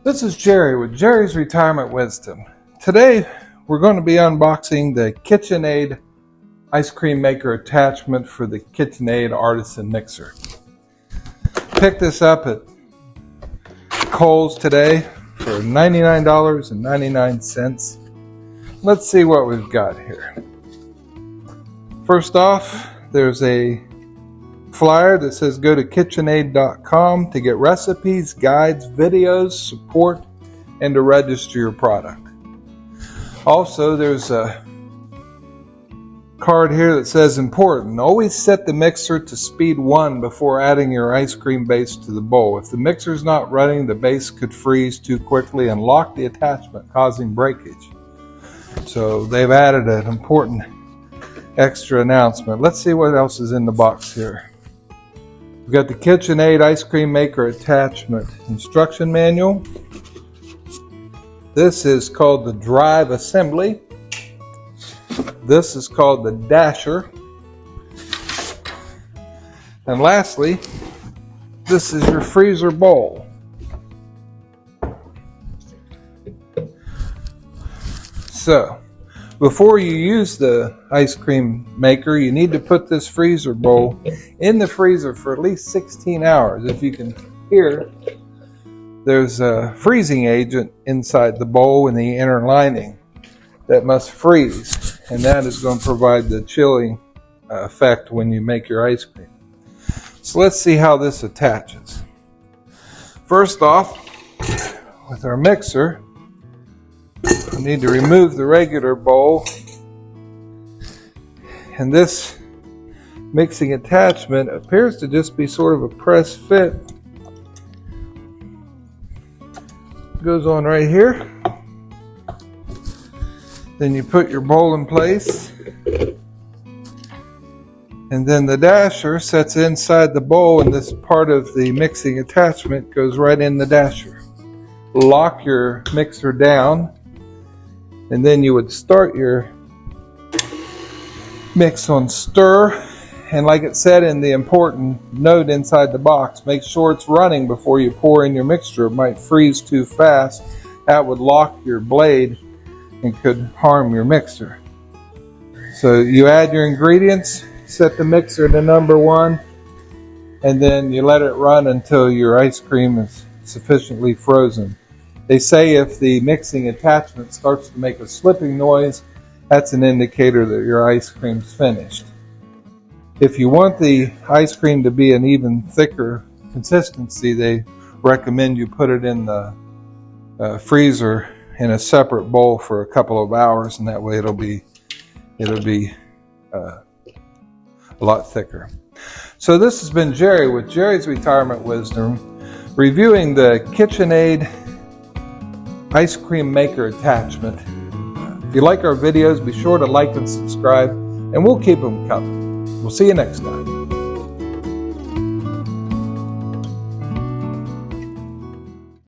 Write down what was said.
This is Jerry with Jerry's Retirement Wisdom. Today we're going to be unboxing the KitchenAid ice cream maker attachment for the KitchenAid Artisan Mixer. Picked this up at Kohl's today for $99.99. Let's see what we've got here. First off, there's a flyer that says go to KitchenAid.com to get recipes, guides, videos, support, and to register your product. Also, there's a card here that says important. Always set the mixer to speed 1 before adding your ice cream base to the bowl. If the mixer's not running, the base could freeze too quickly and lock the attachment, causing breakage. So they've added an important extra announcement. Let's see what else is in the box here. We've got the KitchenAid ice cream maker attachment instruction manual. This is called the drive assembly. This is called the dasher. And lastly, this is your freezer bowl. So, before you use the ice cream maker, you need to put this freezer bowl in the freezer for at least 16 hours. If you can hear, there's a freezing agent inside the bowl in the inner lining that must freeze, and that is going to provide the chilling effect when you make your ice cream. So let's see how this attaches. First off, with our mixer, we need to remove the regular bowl, and this mixing attachment appears to just be sort of a press fit. Goes on right here. Then you put your bowl in place, and then the dasher sets inside the bowl, and this part of the mixing attachment goes right in the dasher. Lock your mixer down, and then you would start your mix on stir, and like it said in the important note inside the box, make sure it's running before you pour in your mixture. It might freeze too fast. That would lock your blade and could harm your mixer. So you add your ingredients, set the mixer to number 1, and then you let it run until your ice cream is sufficiently frozen. They say if the mixing attachment starts to make a slipping noise, that's an indicator that your ice cream's finished. If you want the ice cream to be an even thicker consistency, they recommend you put it in the freezer in a separate bowl for a couple of hours, and that way it'll be a lot thicker. So this has been Jerry with Jerry's Retirement Wisdom, reviewing the KitchenAid ice cream maker attachment. If you like our videos, be sure to like and subscribe, and we'll keep them coming. We'll see you next time.